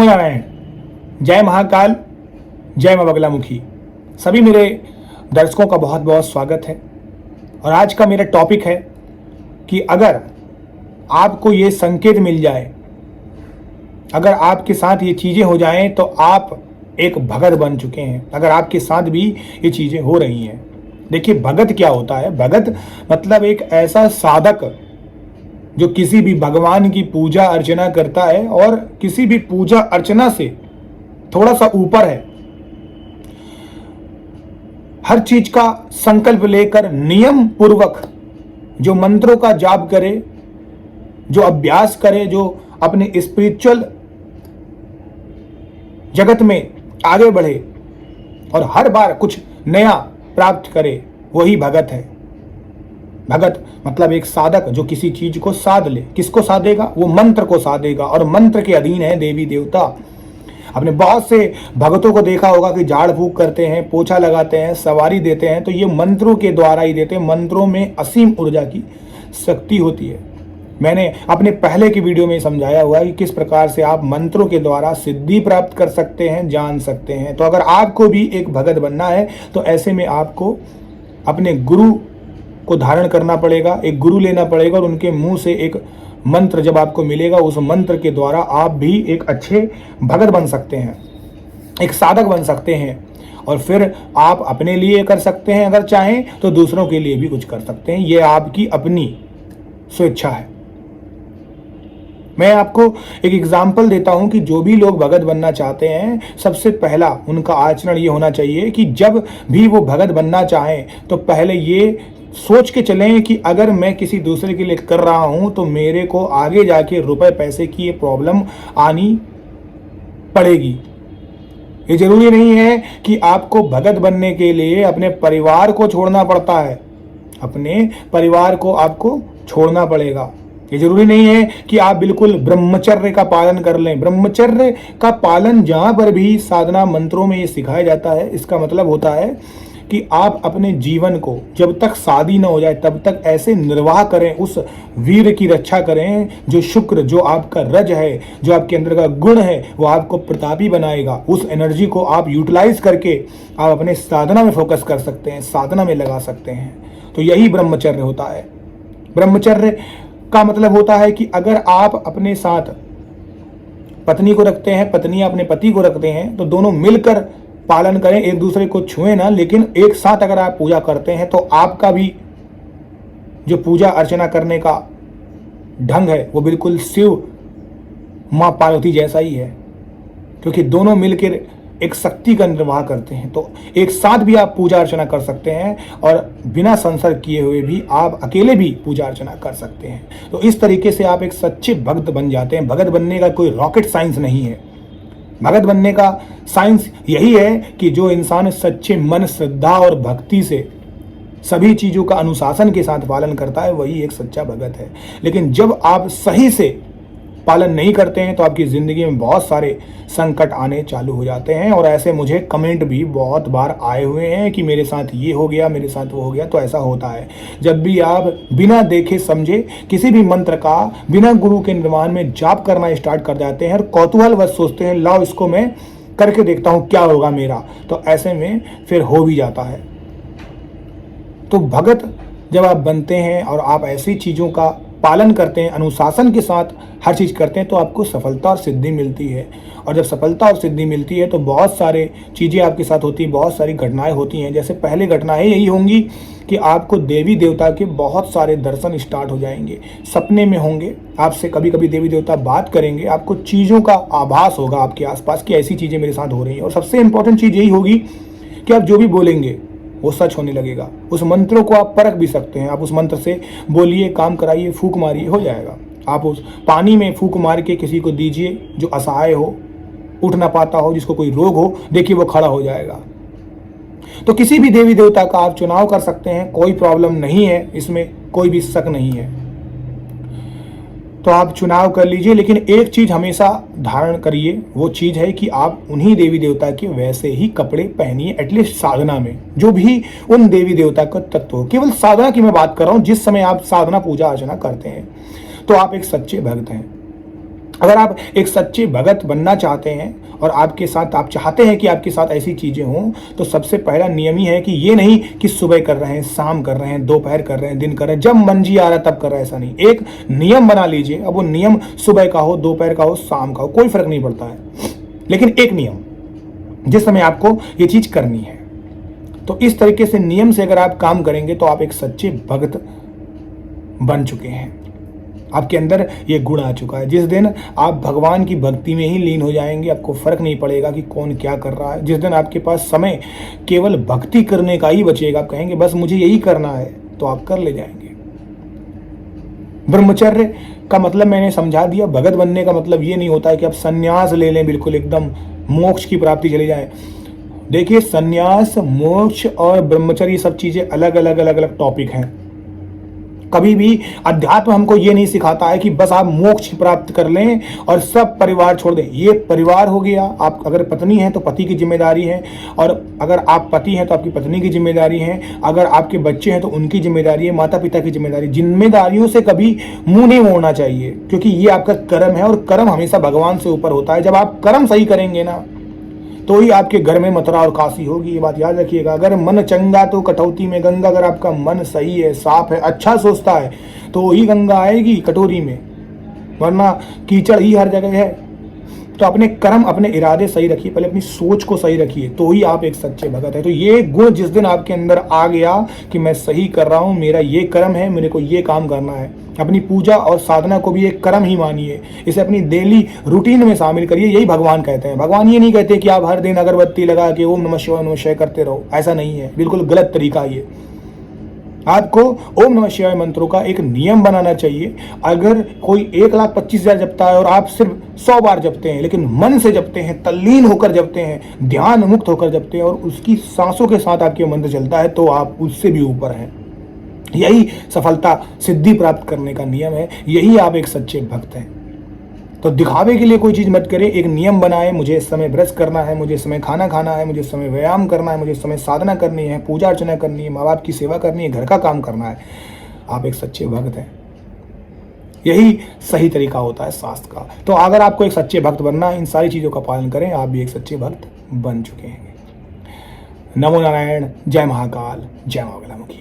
नारायण, जय महाकाल, जय मां बगलामुखी। सभी मेरे दर्शकों का बहुत बहुत स्वागत है। और आज का मेरा टॉपिक है कि अगर आपको ये संकेत मिल जाए, अगर आपके साथ ये चीज़ें हो जाएं तो आप एक भगत बन चुके हैं। अगर आपके साथ भी ये चीज़ें हो रही हैं। देखिए, भगत क्या होता है? भगत मतलब एक ऐसा साधक जो किसी भी भगवान की पूजा अर्चना करता है और किसी भी पूजा अर्चना से थोड़ा सा ऊपर है। हर चीज का संकल्प लेकर नियम पूर्वक जो मंत्रों का जाप करे, जो अभ्यास करे, जो अपने स्पिरिचुअल जगत में आगे बढ़े और हर बार कुछ नया प्राप्त करे, वही भगत है। भगत मतलब एक साधक जो किसी चीज को साध ले। किसको साधेगा? वो मंत्र को साधेगा। और मंत्र के अधीन है देवी देवता। आपने बहुत से भगतों को देखा होगा कि झाड़ फूक करते हैं, पोछा लगाते हैं, सवारी देते हैं, तो ये मंत्रों के द्वारा ही देते हैं। मंत्रों में असीम ऊर्जा की शक्ति होती है। मैंने अपने पहले की वीडियो में समझाया हुआ है कि किस प्रकार से आप मंत्रों के द्वारा सिद्धि प्राप्त कर सकते हैं, जान सकते हैं। तो अगर आपको भी एक भगत बनना है तो ऐसे में आपको अपने गुरु को धारण करना पड़ेगा, एक गुरु लेना पड़ेगा और उनके मुंह से एक मंत्र जब आपको मिलेगा, उस मंत्र के द्वारा आप भी एक अच्छे भगत बन सकते हैं, एक साधक बन सकते हैं। और फिर आप अपने लिए कर सकते हैं, अगर चाहें तो दूसरों के लिए भी कुछ कर सकते हैं। ये आपकी अपनी स्वेच्छा है। मैं आपको एक एग्जाम्पल देता हूं कि जो भी लोग भगत बनना चाहते हैं, सबसे पहला उनका आचरण ये होना चाहिए कि जब भी वो भगत बनना चाहें तो पहले ये सोच के चलें कि अगर मैं किसी दूसरे के लिए कर रहा हूं तो मेरे को आगे जाके रुपए पैसे की ये प्रॉब्लम आनी पड़ेगी। ये जरूरी नहीं है कि आपको भगत बनने के लिए अपने परिवार को छोड़ना पड़ता है। अपने परिवार को आपको छोड़ना पड़ेगा। ये जरूरी नहीं है कि आप बिल्कुल ब्रह्मचर्य का पालन कर लें। ब्रह्मचर्य का पालन जहां पर भी साधना मंत्रों में ये सिखाया जाता है, इसका मतलब होता है कि आप अपने जीवन को जब तक शादी न हो जाए तब तक ऐसे निर्वाह करें, उस वीर की रक्षा करें जो शुक्र, जो आपका रज है, जो आपके अंदर का गुण है, वो आपको प्रतापी बनाएगा। उस एनर्जी को आप यूटिलाइज करके आप अपने साधना में फोकस कर सकते हैं, साधना में लगा सकते हैं। तो यही ब्रह्मचर्य होता है। ब्रह्मचर्य का मतलब होता है कि अगर आप अपने साथ पत्नी को रखते हैं, पत्नी अपने पति को रखते हैं, तो दोनों मिलकर पालन करें, एक दूसरे को छुएं ना, लेकिन एक साथ अगर आप पूजा करते हैं तो आपका भी जो पूजा अर्चना करने का ढंग है वो बिल्कुल शिव मां पार्वती जैसा ही है, क्योंकि दोनों मिलकर एक शक्ति का निर्वाह करते हैं। तो एक साथ भी आप पूजा अर्चना कर सकते हैं और बिना संसर्ग किए हुए भी आप अकेले भी पूजा अर्चना कर सकते हैं। तो इस तरीके से आप एक सच्चे भक्त बन जाते हैं। भगत बनने का कोई रॉकेट साइंस नहीं है। भगत बनने का साइंस यही है कि जो इंसान सच्चे मन, श्रद्धा और भक्ति से सभी चीज़ों का अनुशासन के साथ पालन करता है, वही एक सच्चा भगत है। लेकिन जब आप सही से पालन नहीं करते हैं तो आपकी ज़िंदगी में बहुत सारे संकट आने चालू हो जाते हैं। और ऐसे मुझे कमेंट भी बहुत बार आए हुए हैं कि मेरे साथ ये हो गया, मेरे साथ वो हो गया। तो ऐसा होता है जब भी आप बिना देखे समझे किसी भी मंत्र का बिना गुरु के निर्माण में जाप करना स्टार्ट कर जाते हैं और कौतूहलवश सोचते हैं लाओ इसको मैं करके देखता हूँ क्या होगा मेरा, तो ऐसे में फिर हो भी जाता है। तो भगत जब आप बनते हैं और आप ऐसी चीज़ों का पालन करते हैं, अनुशासन के साथ हर चीज़ करते हैं, तो आपको सफलता और सिद्धि मिलती है। और जब सफलता और सिद्धि मिलती है तो बहुत सारे चीज़ें आपके साथ होती हैं, बहुत सारी घटनाएं होती हैं। जैसे पहले घटनाएं यही होंगी कि आपको देवी देवता के बहुत सारे दर्शन स्टार्ट हो जाएंगे, सपने में होंगे, आपसे कभी कभी देवी देवता बात करेंगे, आपको चीज़ों का आभास होगा आपके आसपास कि ऐसी चीज़ें मेरे साथ हो रही हैं। और सबसे इंपॉर्टेंट चीज़ यही होगी कि आप जो भी बोलेंगे वो सच होने लगेगा। उस मंत्रों को आप परख भी सकते हैं। आप उस मंत्र से बोलिए, काम कराइए, फूंक मारिए, हो जाएगा। आप उस पानी में फूंक मार के किसी को दीजिए जो असहाय हो, उठ ना पाता हो, जिसको कोई रोग हो, देखिए वो खड़ा हो जाएगा। तो किसी भी देवी देवता का आप चुनाव कर सकते हैं, कोई प्रॉब्लम नहीं है, इसमें कोई भी शक नहीं है। तो आप चुनाव कर लीजिए, लेकिन एक चीज हमेशा धारण करिए, वो चीज है कि आप उन्हीं देवी देवता के वैसे ही कपड़े पहनिए, एटलीस्ट साधना में जो भी उन देवी देवता का तत्व हो। केवल साधना की मैं बात कर रहा हूं। जिस समय आप साधना पूजा अर्चना करते हैं तो आप एक सच्चे भक्त हैं। अगर आप एक सच्चे भगत बनना चाहते हैं और आपके साथ आप चाहते हैं कि आपके साथ ऐसी चीज़ें हों, तो सबसे पहला नियम ही है कि ये नहीं कि सुबह कर रहे हैं, शाम कर रहे हैं, दोपहर कर रहे हैं, दिन कर रहे हैं, जब मन जी आ रहा है तब कर रहे हैं, ऐसा नहीं। एक नियम बना लीजिए। अब वो नियम सुबह का हो, दोपहर का हो, शाम का हो, कोई फर्क नहीं पड़ता है, लेकिन एक नियम जिस समय आपको ये चीज़ करनी है। तो इस तरीके से नियम से अगर आप काम करेंगे तो आप एक सच्चे भक्त बन चुके हैं। आपके अंदर ये गुण आ चुका है। जिस दिन आप भगवान की भक्ति में ही लीन हो जाएंगे, आपको फर्क नहीं पड़ेगा कि कौन क्या कर रहा है। जिस दिन आपके पास समय केवल भक्ति करने का ही बचेगा, आप कहेंगे बस मुझे यही करना है, तो आप कर ले जाएंगे। ब्रह्मचर्य का मतलब मैंने समझा दिया। भगत बनने का मतलब ये नहीं होता है कि आप संन्यास ले लें, बिल्कुल एकदम मोक्ष की प्राप्ति चले जाएं। देखिए, संन्यास, मोक्ष और ब्रह्मचर्य सब चीजें अलग अलग टॉपिक हैं। कभी भी अध्यात्म हमको ये नहीं सिखाता है कि बस आप मोक्ष प्राप्त कर लें और सब परिवार छोड़ दें। ये परिवार हो गया। आप अगर पत्नी हैं तो पति की जिम्मेदारी है, और अगर आप पति हैं तो आपकी पत्नी की जिम्मेदारी है, अगर आपके बच्चे हैं तो उनकी जिम्मेदारी है, माता पिता की जिम्मेदारी। जिम्मेदारियों से कभी मुंह नहीं मोड़ना चाहिए, क्योंकि ये आपका कर्म है और कर्म हमेशा भगवान से ऊपर होता है। जब आप कर्म सही करेंगे ना, तो ही आपके घर में मथुरा और काशी होगी। ये बात याद रखिएगा। अगर मन चंगा तो कटौती में गंगा। अगर आपका मन सही है, साफ है, अच्छा सोचता है, तो वही गंगा आएगी कटोरी में, वरना कीचड़ ही हर जगह है। तो अपने कर्म, अपने इरादे सही रखिए, पहले अपनी सोच को सही रखिए, तो ही आप एक सच्चे भगत है। तो ये गुण जिस दिन आपके अंदर आ गया कि मैं सही कर रहा हूं, मेरा ये कर्म है, मेरे को ये काम करना है। अपनी पूजा और साधना को भी एक कर्म ही मानिए, इसे अपनी डेली रूटीन में शामिल करिए। यही भगवान कहते हैं। भगवान ये नहीं कहते कि आप हर दिन अगरबत्ती लगा के ओम नमः शिवाय करते रहो, ऐसा नहीं है, बिल्कुल गलत तरीका ये। आपको ओम नमः शिवाय मंत्रों का एक नियम बनाना चाहिए। अगर कोई 1,25,000 जपता है और आप सिर्फ 100 बार जपते हैं, लेकिन मन से जपते हैं, तल्लीन होकर जपते हैं, ध्यान मुक्त होकर जपते हैं, और उसकी सांसों के साथ आपके मंत्र चलता है, तो आप उससे भी ऊपर हैं। यही सफलता, सिद्धि प्राप्त करने का नियम है। यही आप एक सच्चे भक्त हैं। तो दिखावे के लिए कोई चीज़ मत करें। एक नियम बनाए, मुझे इस समय ब्रश करना है, मुझे इस समय खाना खाना है, मुझे इस समय व्यायाम करना है, मुझे इस समय साधना करनी है, पूजा अर्चना करनी है, माँ बाप की सेवा करनी है, घर का काम करना है। आप एक सच्चे भक्त हैं। यही सही तरीका होता है शास्त्र का। तो अगर आपको एक सच्चे भक्त बनना है, इन सारी चीज़ों का पालन करें, आप भी एक सच्चे भक्त बन चुके हैं। नमो नारायण। जय महाकाल। जय मां बगलामुखी।